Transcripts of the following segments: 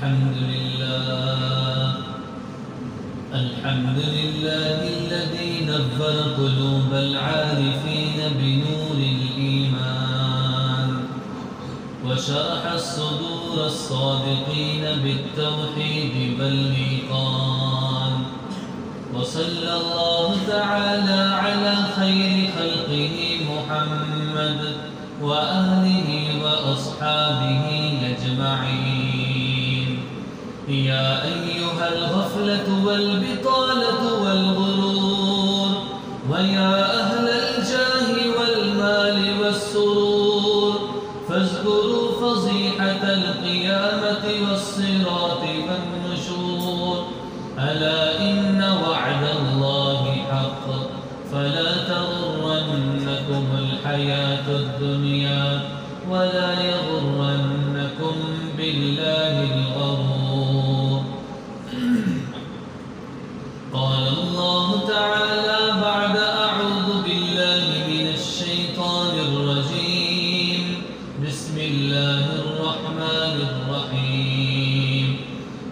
الحمد لله الذي نور قلوب العارفين بنور الإيمان وشرح الصدور الصادقين بالتوحيد والإيقان وصلى الله تعالى على خير خلقه محمد وآله وأصحابه أجمعين. يا أيها الغفلة والبطالة والغرور ويا أهل الجاه والمال والسرور فاذكروا فضيحة القيامة والصراط والنشور. ألا إن وعد الله حق فلا تغرنكم الحياة الدنيا ولا يغرنكم بالله الغرور. قال الله تعالى بعد أعوذ بالله من الشيطان الرجيم بسم الله الرحمن الرحيم.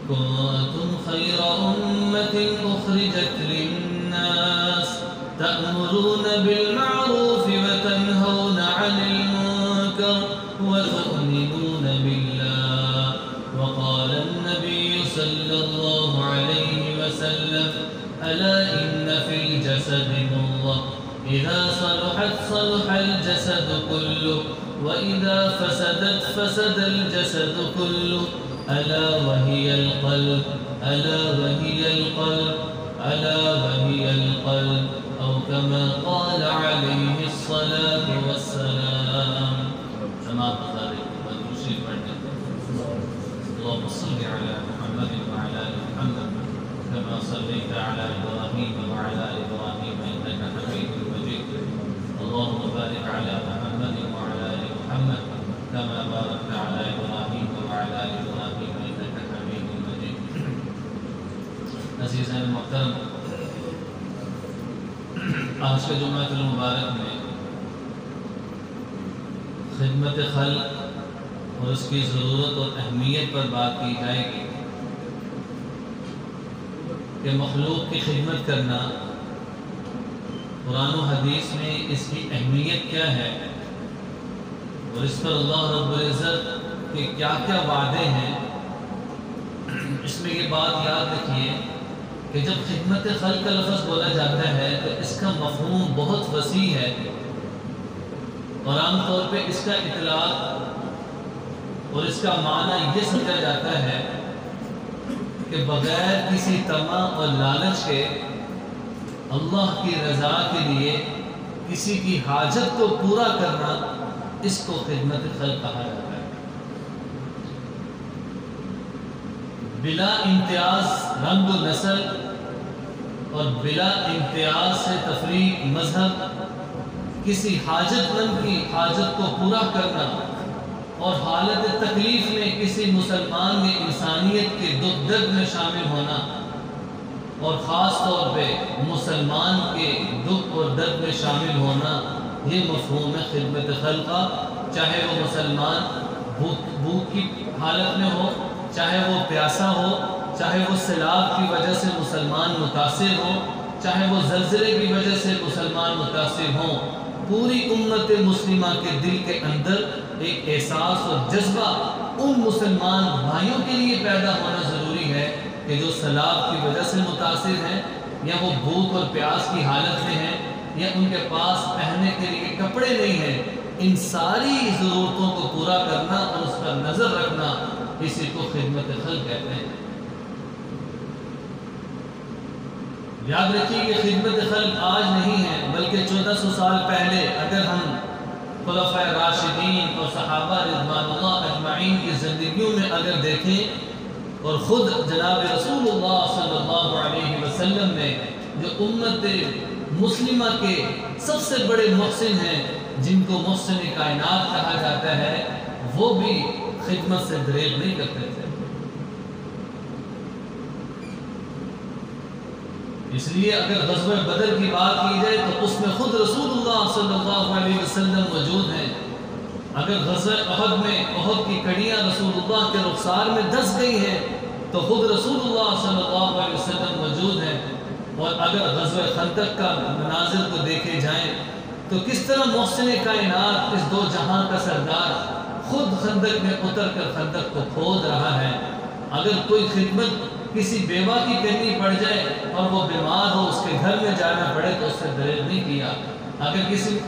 كنتم خير أمة أخرجت للناس تأمرون بالمعروف وتنهون عن المنكر وتؤمنون بالله. وقال النبي صلى الله عليه وسلم ألا إن في الجسد مضغة إذا صلحت صلح الجسد كله وإذا فسدت فسد الجسد كله ألا وهي القلب ألا وهي القلب ألا وهي القلب أو كما قال عليه الصلاة والسلام. سماعت بخاری والمشرف پڑھتے ہیں. اللهم صل على محمد وعلى آل محمد كما صليت على إبراهيم وعلى آل إبراهيم إنك حميد مجيد. اللهم بارك على محمد وعلى آل محمد كما باركت على إبراهيم وعلى آل إبراهيم إنك حميد مجيد. عزیزان محترم، آج کے جمعۃ المبارک میں خدمت خلق اور اس کی ضرورت اور اہمیت پر بات کی جائے گی کہ مخلوق کی خدمت کرنا قرآن و حدیث میں اس کی اہمیت کیا ہے اور اس پر اللہ رب العزت کے کیا کیا وعدے ہیں. اس میں یہ بات یاد رکھیے کہ جب خدمت خلق کا لفظ بولا جاتا ہے تو اس کا مفہوم بہت وسیع ہے اور عام طور پہ اس کا اطلاق اور اس کا معنی یہ سمجھا جاتا ہے کہ بغیر کسی طمع اور لالچ کے اللہ کی رضا کے لیے کسی کی حاجت کو پورا کرنا، اس کو خدمت خلق کہا جاتا ہے. بلا امتیاز رنگ و نسل اور بلا امتیاز سے تفریق مذہب کسی حاجت مند کی حاجت کو پورا کرنا اور حالت تکلیف میں کسی مسلمان میں انسانیت کے دکھ درد میں شامل ہونا اور خاص طور پہ مسلمان کے دکھ اور درد میں شامل ہونا، یہ مفہوم ہے خدمت خلق کا. چاہے وہ مسلمان بھوک کی حالت میں ہو، چاہے وہ پیاسا ہو، چاہے وہ سیلاب کی وجہ سے مسلمان متاثر ہو، چاہے وہ زلزلے کی وجہ سے مسلمان متاثر ہوں، پوری امت مسلمہ کے دل کے اندر ایک احساس اور جذبہ ان مسلمان بھائیوں کے لیے پیدا ہونا ضروری ہے کہ جو سیلاب کی وجہ سے متاثر ہیں یا وہ بھوک اور پیاس کی حالت میں ہیں یا ان کے پاس پہننے کے لیے کپڑے نہیں ہیں. ان ساری ضرورتوں کو پورا کرنا اور اس پر نظر رکھنا، اسی کو خدمت خلق کہتے ہیں. یاد رکھیے کہ خدمت خلق آج نہیں ہے بلکہ 1400 سال پہلے اگر ہم خلفائے راشدین اور صحابہ رضوان اللہ اجمعین کی زندگیوں میں اگر دیکھیں اور خود جناب رسول اللہ صلی اللہ علیہ وسلم نے جو امت مسلمہ کے سب سے بڑے محسن ہیں جن کو محسن کائنات کہا جاتا ہے، وہ بھی خدمت سے دریغ نہیں کرتے تھے. اس لیے اگر غزوہ بدر کی بات کی جائے تو اس میں خود رسول اللہ صلی اللہ علیہ وسلم موجود ہیں اگر غزوہ احد میں احد کی کڑیاں رسول اللہ کے رخسار میں دس گئی ہیں تو خود رسول اللہ صلی اللہ علیہ وسلم موجود ہیں. اور اگر غزوہ خندق کا مناظر کو دیکھے جائیں تو کس طرح محسن کائنات اس دو جہاں کا سردار خود خندق میں اتر کر خندق کو کھود رہا ہے. اگر کوئی خدمت کسی بیوہ کی کرنی پڑ جائے اور وہ بیمار ہو، اس کے گھر میں جانا پڑے تو اس سے دریغ نہیں کیا. اگر کسی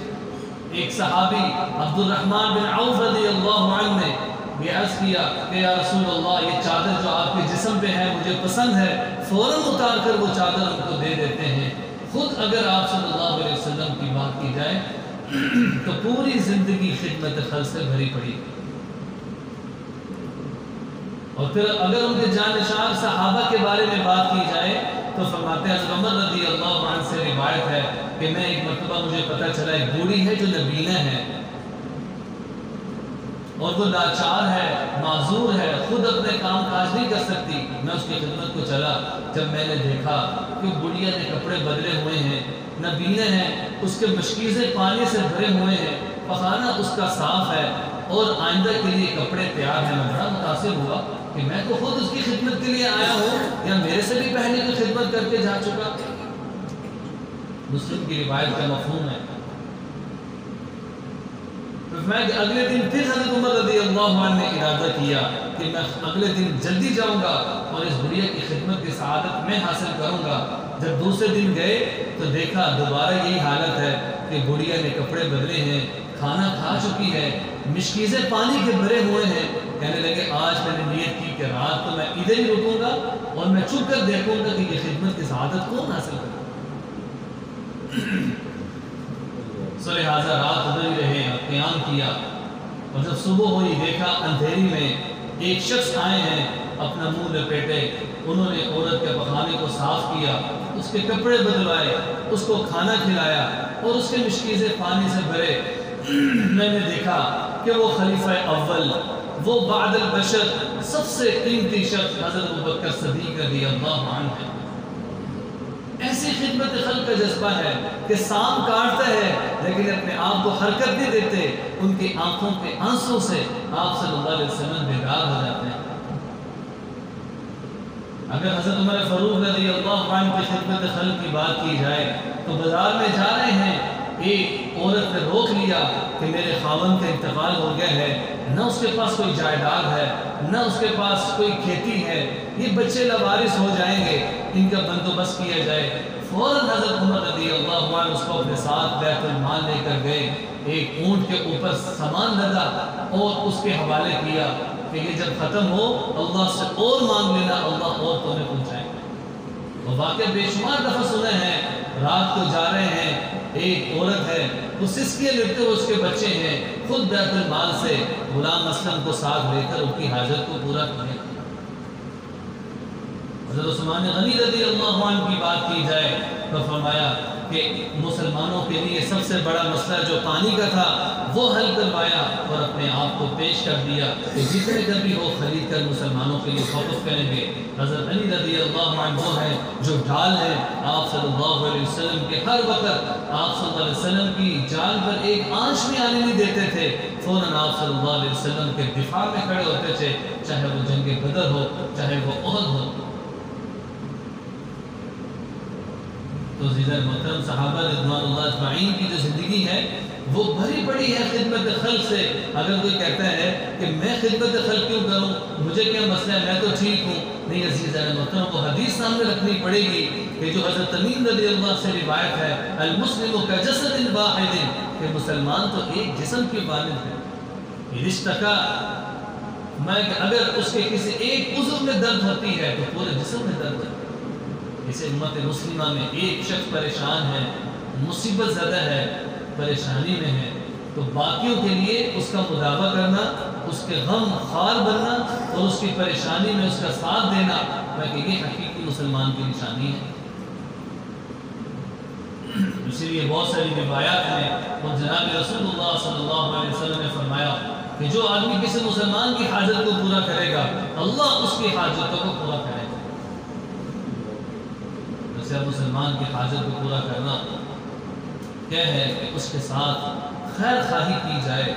ایک صحابی عبد الرحمن بن عوف رضی اللہ عنہ نے یہ عرض کیا کہ یا رسول اللہ یہ چادر جو آپ کے جسم پہ ہے مجھے پسند ہے، فوراً اتار کر وہ چادر ان کو دے دیتے ہیں. خود اگر آپ صلی اللہ علیہ وسلم کی بات کی جائے تو پوری زندگی خدمت خلق سے بھری پڑی. اور پھر اگر ان کے جانشین صحابہ کے بارے میں بات کی جائے تو فرماتے ہیں حضرت عمر رضی اللہ عنہ سے روایت ہے کہ میں ایک مرتبہ مجھے پتہ چلا ایک بوڑھی ہے جو نبینہ ہے اور وہ لاچار ہے، معذور ہے، خود اپنے کام کاج نہیں کر سکتی. میں اس کی خدمت کو چلا. جب میں نے دیکھا کہ بڑھیا نے کپڑے بدلے ہوئے ہیں، نبینہ ہیں، اس کے مشکیزیں پانی سے بھرے ہوئے ہیں، پخانہ اس کا صاف ہے اور آئندہ کے لیے کپڑے تیار ہیں. میں بڑا متاثر ہوا کہ میں تو خود اس کی خدمت کے لیے آیا ہوں یا میرے سے بھی پہلے کی خدمت کر کے جا چکا. مسلم کی روایت کا مفہوم ہے. میں اگلے دن پھر حضرت عمر رضی اللہ عنہ نے ارادہ کیا کہ میں اگلے دن جلدی جاؤں گا اور اس بڑھیا کی خدمت کی سعادت میں حاصل کروں گا. جب دوسرے دن گئے تو دیکھا دوبارہ یہی حالت ہے کہ بڑھیا نے کپڑے بدلے ہیں، کھانا کھا چکی ہے، مشکیزیں پانی کے بھرے ہوئے ہیں. کہنے لگے آج میں نے نیت کی کہ رات تو میں ادھر ہی رکوں گا اور میں چھپ کر دیکھوں گا کہ یہ خدمت کی سعادت کون حاصل کرے. سو لہٰذا رات ادھر ہی رہے اور قیام کیا. اور جب صبح ہوئی دیکھا اندھیری میں ایک شخص آئے ہیں، اپنا منہ لپیٹے، انہوں نے عورت کے پخانے کو صاف کیا، اس کے کپڑے بدلوائے، اس کو کھانا کھلایا اور اس کے مشکیزیں پانی سے بھرے. میں نے دیکھا کہ وہ خلیفہ اول، وہ بعد البشر سب سے قیمتی شخص حضرت ابوبکر صدیق رضی اللہ عنہ ہے. ایسی خدمت خلق کا جذبہ ہے کہ سام کاٹتا ہے لیکن اپنے آپ کو حرکت نہیں دیتے. ان کی آنکھوں کے آنسوں سے آپ صلی اللہ علیہ وسلم بیدار ہو جاتے ہیں. اگر حضرت عمر فاروق رضی اللہ عنہ کی خدمت خلق کی بات کی جائے تو بازار میں جا رہے ہیں، ایک عورت نے روک لیا کہ میرے خاوند کا انتقال ہو گیا ہے، نہ اس کے پاس کوئی جائیداد ہے، نہ اس کے پاس کوئی کھیتی ہے، یہ بچے لاوارث ہو جائیں گے، ان کا بندوبست کیا جائے. فوراً حضرت عمر رضی اللہ عنہ اس کو اپنے ساتھ بیت المال لے کر گئے، ایک اونٹ کے اوپر سامان لدا اور اس کے حوالے کیا کہ یہ جب ختم ہو اللہ سے اور مانگ لینا، اللہ اور تمہیں پہنچائے گا. وہ واقعہ بے شمار دفعہ سنے ہیں. رات کو جا رہے ہیں، ایک عورت ہے، وہ سسکیاں لیتے ہوئے اس کے بچے ہیں، خود بیت المال سے غلام اسلم کو ساتھ لے کر ان کی حاجت کو پورا کریں. حضرت عثمان غنی رضی اللہ عنہ کی بات کی جائے تو فرمایا کہ مسلمانوں کے لیے سب سے بڑا مسئلہ جو پانی کا تھا وہ حل کروایا اور اپنے آپ کو پیش کر دیا کہ جتنے گھر بھی ہو خرید کر مسلمانوں کے لیے وقف کریں گے. حضرت علی رضی اللہ عنہ وہ ہیں جو ڈھال ہیں آپ صلی اللہ علیہ وسلم کے. ہر وقت آپ صلی اللہ علیہ وسلم کی جان پر ایک آنچ بھی آنے نہیں دیتے تھے. فوراً آپ صلی اللہ علیہ وسلم کے دفاع میں کھڑے ہوتے تھے، چاہے وہ جنگ بدر ہو چاہے وہ احد ہو. تو عزیزان محترم صحابہ رضوان اللہ اجمعین کی جو زندگی ہے وہ بھری پڑی ہے خدمت خلق سے. اگر کوئی کہتا ہے کہ میں خدمت خلق کیوں کروں، مجھے کیا مسئلہ ہے، میں تو ٹھیک ہوں، نہیں عزیزان محترم کو حدیث سامنے رکھنی پڑے گی کہ جو حضرت تمیم رضی اللہ سے روایت ہے المسلم کجسد واحد، کہ مسلمان تو ایک جسم کی مانند ہے. رشتہ کا میں اگر اس کے کسی ایک عضو میں درد ہوتی ہے تو پورے جسم میں درد ہے. اس امت مسلمہ میں ایک شخص پریشان ہے، مصیبت زدہ ہے، پریشانی میں ہے، تو باقیوں کے لیے اس کا مداوع کرنا، اس کے غم خوار بننا اور اس کی پریشانی میں اس کا ساتھ دینا، تاکہ یہ حقیقی مسلمان کی نشانی ہے. اسی لیے بہت ساری روایات میں اور جناب رسول اللہ صلی اللہ علیہ وسلم نے فرمایا کہ جو آدمی کسی مسلمان کی حاجت کو پورا کرے گا اللہ اس کی حاجتوں کو پورا کرے گا. مسلمان کی حاجت کو پورا کرنا کیا ہے کہ اس کے ساتھ خیر خواہی کی جائے،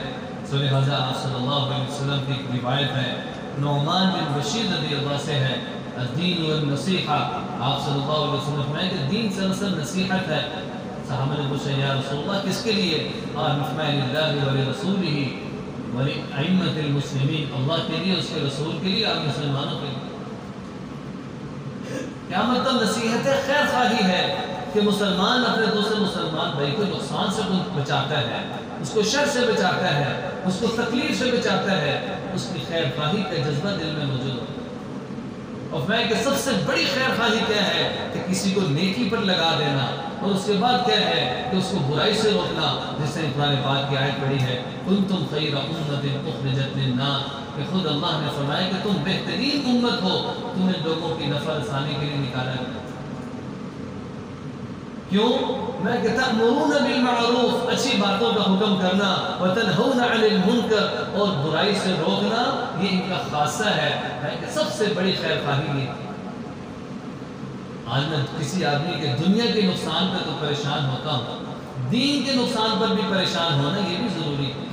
سو لہٰذا آپ صلی اللہ علیہ وسلم کی ایک روایت ہے، نعمان بن بشیر رضی اللہ سے ہے، الدین والنصیحہ، آپ صلی اللہ علیہ وسلم فرمائے کہ دین سلسل نصیحت ہے۔ صحابہ نے پوچھا یا رسول اللہ کس کے لیے؟ اور فرمایا للہ ولرسولہ ولأئمة المسلمین، اللہ کے لیے، اس کے رسول کے لیے اور مسلمانوں کے لیے۔ کیا مطلب نصیحت ہے؟ خیر خواہی ہے کہ مسلمان اپنے دوسرے مسلمان بھائی کو نقصان سے بچاتا ہے، اس کو شر سے بچاتا ہے، اس کو تکلیف سے بچاتا ہے، اس کی خیر خواہی کا جذبہ دل میں موجود ہو۔ اور میں کہ سب سے بڑی خیر خواہی کیا ہے کہ کسی کو نیکی پر لگا دینا، اور اس کے بعد کیا ہے کہ اس کو برائی سے روکنا، جس نے قرآن پاک کی آیت پڑھی ہے کنتم خیر امۃ اخرجت للناس، کہ خود اللہ نے فرمایا کہ تم بہترین امت ہو، تمہیں لوگوں کی نفع رسانی کے لیے نکالا گیا۔ کیوں؟ میں کہ تأمرون بالمعروف، اچھی باتوں کا حکم کرنا، وتنہون عن المنکر، اور برائی سے روکنا، یہ ان کا خاصہ ہے۔ میں کہ سب سے بڑی خیر خواہی یہ۔ آج میں کسی آدمی کے دنیا کے نقصان پہ تو پریشان ہوتا ہوں، دین کے نقصان پر بھی پریشان ہونا یہ بھی ضروری ہے۔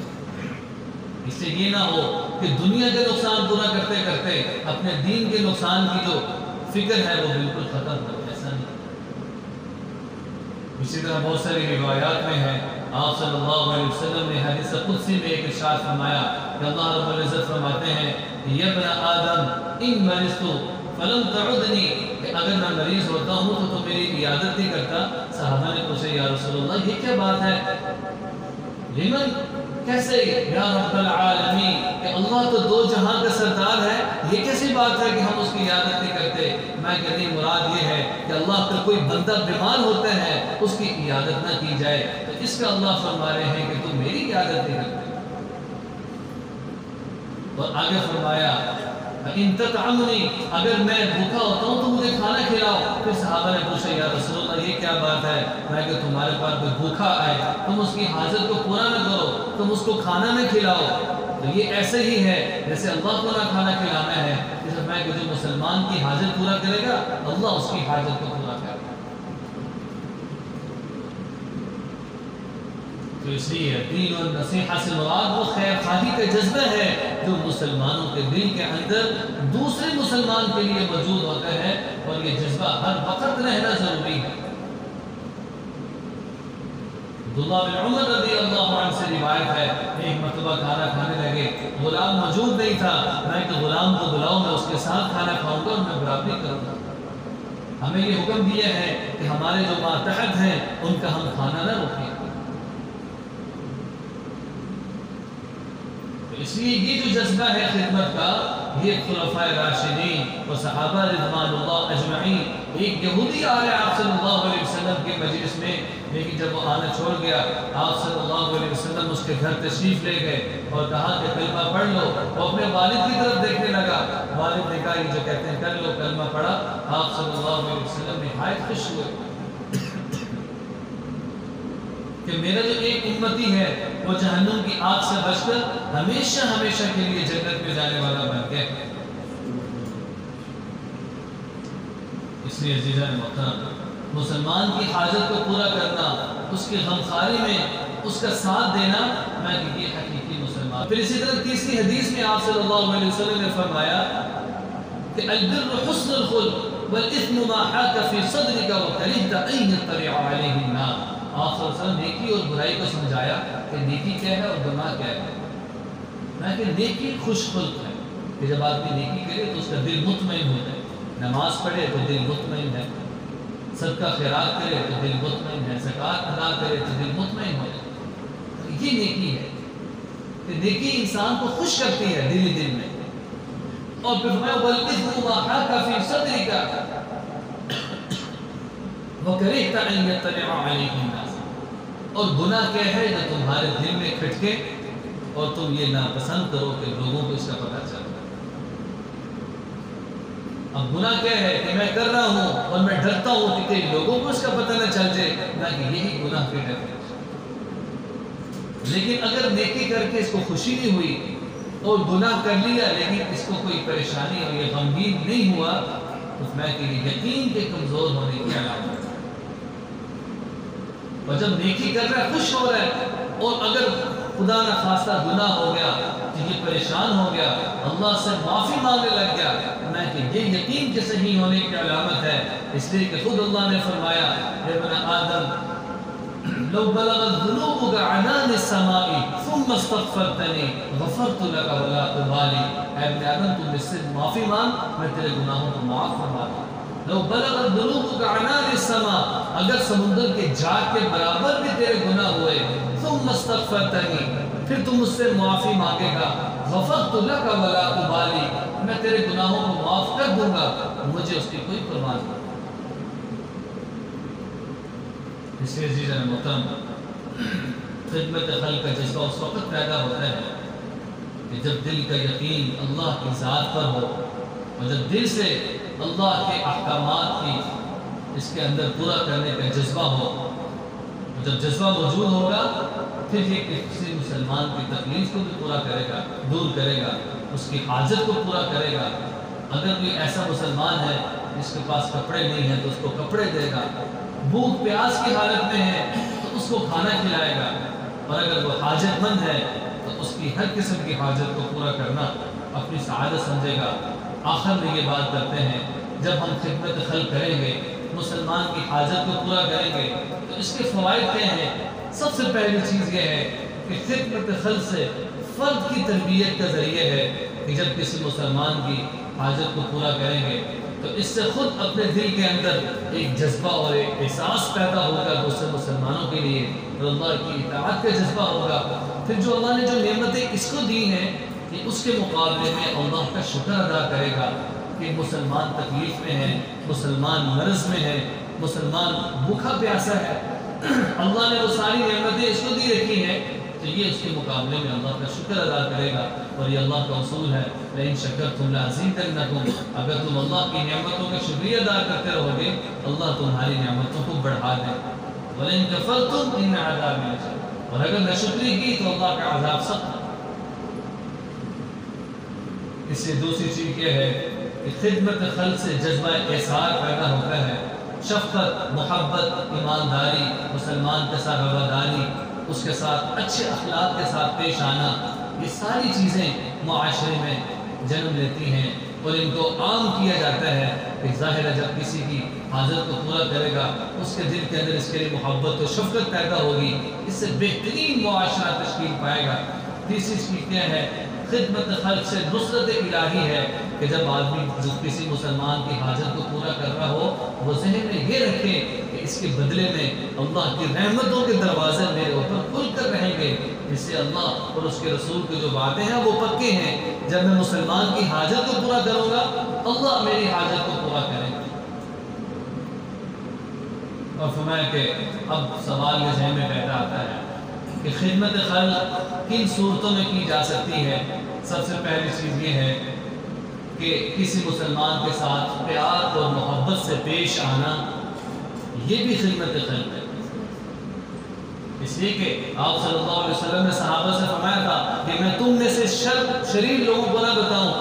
اس سے یہ نہ ہو کہ دنیا کے نقصان پورا کرتے کرتے اپنے دین کے نقصان کی جو فکر ہے وہ بالکل ختم ہو، ایسا نہیں۔ اسی طرح بہت ساری روایات میں ہے، آپ صلی اللہ علیہ وسلم نے حدیث قدسی میں ایک ارشاد فرمایا کہ اللہ رب العزت فرماتے ہیں یا ابن آدم ان مرضت فلم تعدنی، کہ اگر میں مریض ہوتا ہوں تو میری عیادت نہیں کرتا۔ صحابہ نے پوچھا یا رسول اللہ یہ کیا بات ہے؟ لمن، کیسے یا رب العالمین، کہ اللہ تو دو جہاں کا سردار ہے، یہ کیسی بات ہے کہ ہم اس کی عیادت نہیں کرتے؟ میں کہتی مراد یہ ہے کہ اللہ کا کوئی بندہ بیمار ہوتا ہے اس کی عیادت نہ کی جائے، تو اس کا اللہ فرما رہے ہیں کہ تم میری عیادت نہیں کرتے۔ اور آگے فرمایا ان تطعمنی، اگر میں بھوکا ہوتا ہوں تو مجھے کھانا کھلاؤ۔ پھر صحابہ نے پوچھا یا رسول اللہ یہ کیا بات ہے؟ میں کہ تمہارے پاس کوئی بھوکا آئے تم اس کی حاجت کو پورا نہ کرو، تم اس کو کھانا نہ کھلاؤ، تو یہ ایسے ہی ہے جیسے اللہ کو نہ کھانا کھلانا ہے۔ جیسے میں کہ جو مسلمان کی حاجت پورا کرے گا اللہ اس کی حاجت کو پورا کرے گا۔ تو اس لیے دین اور نصیحت سے مراد وہ خیر خواہی کا جذبہ ہے جو مسلمانوں کے دل کے اندر دوسرے مسلمان کے لیے موجود ہوتا ہے، اور یہ جذبہ ہر وقت رہنا ضروری ہے۔ عبداللہ بن عمر رضی اللہ عنہ سے روایت ہے، ایک مرتبہ کھانا کھانے لگے، غلام موجود نہیں تھا، میں کہ غلام کو بلاؤ، میں اس کے ساتھ کھانا کھاؤں گا اور میں برابری کروں گا۔ ہمیں یہ حکم دیا ہے کہ ہمارے جو ماتحت ہیں ان کا ہم کھانا نہ روکیں۔ اس لیے یہ جو جذبہ ہے خدمت کا، یہ خلفائے راشدین اور صحابہ رضوان اللہ اجمعین، ایک یہودی آیا آپ صلی اللہ علیہ وسلم کے مجلس میں، لیکن جب وہ آنا چھوڑ گیا آپ صلی اللہ علیہ وسلم اس کے گھر تشریف لے گئے اور کہا کہ کلمہ پڑھ لو۔ وہ اپنے والد کی طرف دیکھنے لگا، والد نے کہا یہ جو کہتے ہیں کر لو، کلمہ پڑھا۔ آپ صلی اللہ علیہ وسلم نہایت خوش ہوئے کہ میرا جو ایک امتی ہے وہ جہنم کی آگ سے بچ کر ہمیشہ ہمیشہ کے لیے جنت میں جانے والا بن گیا۔ اس لیے عزیزان محترم، مسلمان کی حاجت کو پورا کرنا، اس کی غمخواری میں اس کا ساتھ دینا، میں کہ یہ حقیقی مسلمان۔ پھر اسی طرح تیسری حدیث میں آپ صلی اللہ علیہ وسلم نے فرمایا کہ البر حسن الخلق والاثم ما حاك في صدرك وكرهت ان يطلع عليه الناس۔ آپ صلی اللہ علیہ وسلم نیکی اور برائی کو سمجھایا کہ نیکی کیا ہے اور گناہ کیا ہے۔ میں کہ نیکی خوش خلق ہے کہ جب آدمی نیکی کرے تو اس کا دل مطمئن ہو جائے، نماز پڑھے تو دل مطمئن ہے، صدقہ خیرات کرے تو دل مطمئن ہے، زکوٰۃ ادا کرے تو دل مطمئن ہو جائے۔ یہ نیکی ہے کہ نیکی انسان کو خوش کرتی ہے دل ہی دل میں۔ اور پھر میں وَالْإِثْمُ مَا حَاكَ فِي صَدْرِكَ وَكَرِهْتَ أَن يَطَّلِعَ عَلَيْهِ النَّاسُ، اور گناہ کیا ہے جو تمہارے دل میں کھٹکے اور تم یہ ناپسند کرو کہ لوگوں کو اس کا پتہ چل۔ اب گناہ کیا ہے کہ میں کر رہا ہوں اور میں ڈرتا ہوں کہ لوگوں کو اس کا پتہ نہ چل جائے، نہ کہ یہی گناہ کے ڈر ہے۔ لیکن اگر نیکی کر کے اس کو خوشی نہیں ہوئی اور گناہ کر لیا لیکن اس کو کوئی پریشانی اور یہ غمگین نہیں ہوا، تو میں کہ یہ یقین کے کمزور ہونے کی علامت ہے۔ اور جب نیکی کر رہا ہے خوش ہو رہا ہے، اور اگر خدا نہ خواستہ گناہ ہو گیا تو یہ پریشان ہو گیا، اللہ سے معافی مانگنے لگ گیا، میں کہ یہ یقین کے صحیح ہونے کی علامت ہے، اس لیے کہ خود اللہ نے فرمایا اے ابن آدم لو بلغت ذنوبك عنان السماء ثم استغفرتني غفرت لك ولا ابالي، اے ابن آدم تو مجھ سے معافی مانگ میں تیرے گناہوں کو معاف فرما دوں۔ لو بلغت ذنوبك عنان السماء، اگر سمندر کے جھاگ کے برابر بھی تیرے گناہ ہوئے، ثم استغفرتنی پھر تم مجھ سے معافی مانگے گا، غفرت لك ولا ابالي میں تیرے گناہوں کو معاف کر دوں گا، مجھے اس کی کوئی پرواہ نہیں۔ اس لیے عزیزان محترم خدمت خلق کا جذبہ اس وقت پیدا ہوتا ہے کہ جب دل کا یقین اللہ کی ذات پر ہو، اور جب دل سے اللہ کے احکامات کی اس کے اندر پورا کرنے کا جذبہ ہو، اور جب جذبہ موجود ہوگا پھر یہ کسی مسلمان کی تکلیف کو بھی پورا کرے گا، دور کرے گا، اس کی حاجت کو پورا کرے گا۔ اگر کوئی ایسا مسلمان ہے جس کے پاس کپڑے نہیں ہیں تو اس کو کپڑے دے گا، بھوک پیاس کی حالت میں ہے تو اس کو کھانا کھلائے گا، اور اگر وہ حاجت مند ہے تو اس کی ہر قسم کی حاجت کو پورا کرنا اپنی سعادت سمجھے گا۔ آخر میں یہ بات کرتے ہیں جب ہم خدمت خلق کریں گے، مسلمان کی حاجت کو پورا کریں گے تو اس کے فوائد کیا ہیں؟ سب سے پہلی چیز یہ ہے کہ خدمت خلق سے فرد کی تربیت کا ذریعہ ہے کہ جب کسی مسلمان کی حاجت کو پورا کریں گے تو اس سے خود اپنے دل کے اندر ایک جذبہ اور ایک احساس پیدا ہوگا دوسرے مسلمانوں کے لیے، اور اللہ کی اطاعت کا جذبہ ہوگا۔ پھر جو اللہ نے جو نعمتیں اس کو دی ہیں کہ اس کے مقابلے میں اللہ کا شکر ادا کرے گا کہ مسلمان تکلیف میں ہے، مسلمان مرض میں ہے، مسلمان بھوکا پیاسا ہے، اللہ نے وہ ساری نعمتیں اس کو دی رکھی ہیں، تو یہ اس کے مقابلے میں اللہ کا شکر ادا کرے گا۔ اور یہ اللہ کا اصول ہے لئن شکرتم لأزیدنکم، اگر تم اللہ کی نعمتوں کا شکریہ ادا کرتے رہو گے اللہ تمہاری نعمتوں کو بڑھا دے، وَلَئِن كَفَرْتُمْ إِنَّ عَذَابِي لَشَدِيدٌ، اور اگر ناشکری کی تو اللہ کا عذاب سخت ہے۔ اس سے دوسری چیز یہ ہے کہ خدمت خلق سے جذبہ احسار پیدا ہوتا ہے، شفقت، محبت، ایمانداری، مسلمان کے ساتھ رواداری، اس کے ساتھ اچھے اخلاق کے ساتھ پیش آنا، یہ ساری چیزیں معاشرے میں جنم لیتی ہیں، اور ان کو عام کیا جاتا ہے کہ ظاہر ہے جب کسی کی حاجت کو پورا کرے گا اس کے دل کے اندر اس کے لیے محبت و شفقت پیدا ہوگی، اس سے بہترین معاشرہ تشکیل پائے گا۔ تیسری چیز کیا ہے؟ خدمت خلق سے نصرت الہی ہے کہ جب آدمی کسی مسلمان کی حاجت کو پورا کر رہا ہو وہ ذہن میں یہ رکھے کہ اس کے بدلے میں اللہ کی رحمتوں کے دروازے میرے اوپر کھل کر رہیں گے، جس سے اللہ اور اس کے رسول کے جو وعدے ہیں وہ پکے ہیں۔ جب میں مسلمان کی حاجت کو پورا کروں گا اللہ میری حاجت کو پورا کرے گا۔ اور فرمایا کہ اب سوال یہ ذہن میں پیدا آتا ہے کہ خدمت خلق کن صورتوں میں کی جا سکتی ہے؟ سب سے پہلی چیز یہ ہے کہ کسی مسلمان کے ساتھ پیار اور محبت سے پیش آنا، یہ بھی خدمت خلق ہے۔ اس لیے کہ آپ صلی اللہ علیہ وسلم نے صحابہ سے فرمایا تھا کہ میں تم میں سے شریر لوگوں کو نہ بتاؤں،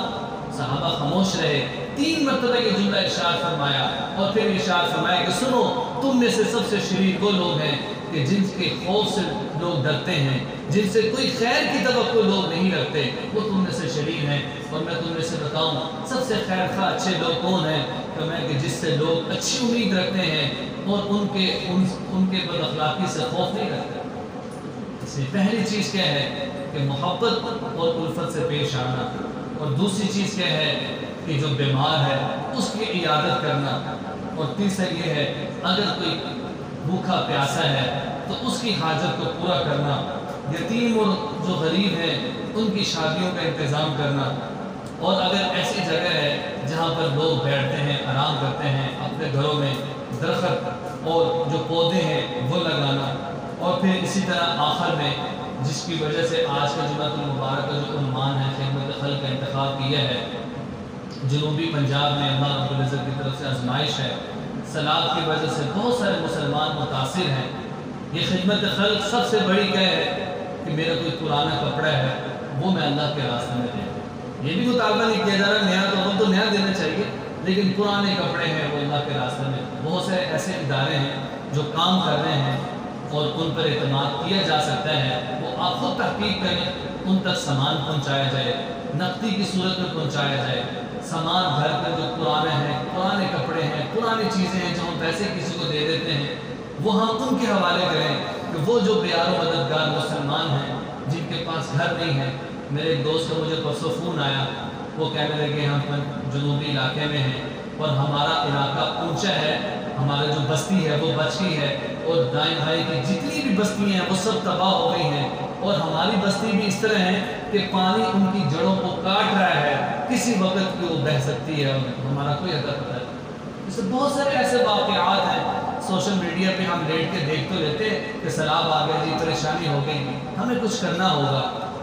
صحابہ خاموش رہے، 3 مرتبہ یہ جملہ ارشاد فرمایا، اور پھر ارشاد فرمایا کہ سنو تم میں سے سب سے شریر وہ لوگ ہیں کہ جن کے خوف سے لوگ ڈرتے ہیں، جن سے کوئی خیر کی توقع لوگ نہیں رکھتے، وہ تم میں سے شریر ہیں۔ اور میں تم میں سے بتاؤں سب سے خیر خواہ اچھے لوگ کون ہیں؟ فرمایا کہ جس سے لوگ اچھی امید رکھتے ہیں اور ان کے بد اخلاقی سے خوف نہیں رکھتے۔ اس لیے پہلی چیز کیا ہے کہ محبت اور الفت سے پیش آنا، اور دوسری چیز کیا ہے کہ جو بیمار ہے اس کی عیادت کرنا، اور تیسرا یہ ہے اگر کوئی بھوکا پیاسا ہے تو اس کی حاجت کو پورا کرنا، یتیم اور جو غریب ہیں ان کی شادیوں کا انتظام کرنا، اور اگر ایسی جگہ ہے جہاں پر لوگ بیٹھتے ہیں آرام کرتے ہیں اپنے گھروں میں درخت اور جو پودے ہیں وہ لگانا، اور پھر اسی طرح آخر میں جس کی وجہ سے آج کا جمعۃ المبارک کا جو عنوان ہے خدمت خلق کا انتخاب کیا ہے، جنوبی پنجاب میں اللہ رب العزت کی طرف سے آزمائش ہے، سیلاب کی وجہ سے بہت سارے مسلمان متاثر ہیں۔ یہ خدمت خلق سب سے بڑی کیا ہے کہ میرا کوئی پرانا کپڑا ہے وہ میں اللہ کے راستے میں دیں۔ یہ بھی مطالبہ نہیں کیا جا رہا نیا تو ہم تو نیا دینا چاہیے، لیکن پرانے کپڑے ہیں وہ اللہ کے راستے میں۔ بہت سے ایسے ادارے ہیں جو کام کر رہے ہیں اور ان پر اعتماد کیا جا سکتا ہے وہ آپ خود تحقیق کریں، ان تک سامان پہنچایا جائے، نقدی کی صورت میں پہنچایا جائے۔ سامان گھر پر جو پرانے ہیں، پرانے کپڑے ہیں، پرانی چیزیں ہیں جو ہم پیسے کسی کو دے دیتے ہیں، وہ ہم ان کے حوالے کریں کہ وہ جو بیار و مددگار مسلمان ہیں جن کے پاس گھر نہیں ہے۔ میرے ایک دوست کا مجھے پرسوں فون آیا، وہ کہنے لگے ہم جنوبی علاقے میں ہیں اور ہمارا علاقہ اونچا ہے، ہمارا جو بستی ہے وہ بچ گئی ہے اور دائیں بھائی کی جتنی بھی بستی ہیں وہ سب تباہ ہو گئی ہیں، اور ہماری بستی بھی اس طرح ہے کہ پانی ان کی جڑوں کو کاٹ رہا ہے، کسی وقت بھی وہ بہہ سکتی ہے اور ہمارا کوئی ادا پتہ ہے۔ اس سے بہت سارے ایسے واقعات ہیں سوشل میڈیا پہ ہم لیٹ کے دیکھ تو لیتے کہ سیلاب آ گیا جی، پریشانی ہو گئی۔ ہمیں کچھ کرنا ہوگا،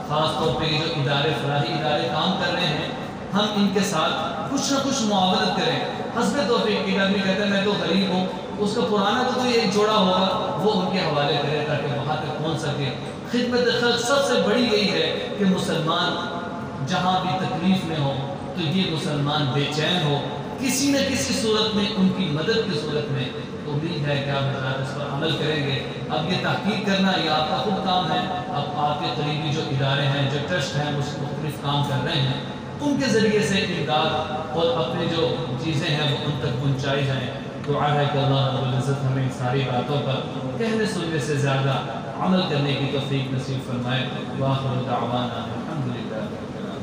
خاص طور پہ یہ جو فلاحی ادارے کام کر رہے ہیں، ہم ان کے ساتھ کچھ نہ کچھ معاونت کریں۔ حسب توفیق ایک آدمی کہتا ہے میں تو غریب ہوں، اس کا پرانا تو کوئی ایک جوڑا ہوگا وہ ان کے حوالے کرے تاکہ وہاں تک پہنچ سکے۔ خدمت خلق سب سے بڑی یہی ہے کہ مسلمان جہاں بھی تکلیف میں ہو تو یہ مسلمان بے چین ہو، کسی نہ کسی صورت میں ان کی مدد کی صورت میں۔ امید ہے کہ آپ حضرات اس پر عمل کریں گے۔ اب یہ تحقیق کرنا یہ آپ کا خود کام ہے۔ اب آپ کے قریبی جو ادارے ہیں، جو ٹرسٹ ہیں، اس مختلف کام کر رہے ہیں، ان کے ذریعے سے امداد اور اپنی جو چیزیں ہیں وہ ان تک پہنچائی جائیں۔ دعا ہے کہ اللہ رب العزت ہمیں ان ساری باتوں پر کہنے سننے سے زیادہ عمل کرنے کی توفیق نصیب فرمائے۔ وآخر دعوانا الحمدللہ رب العالمین۔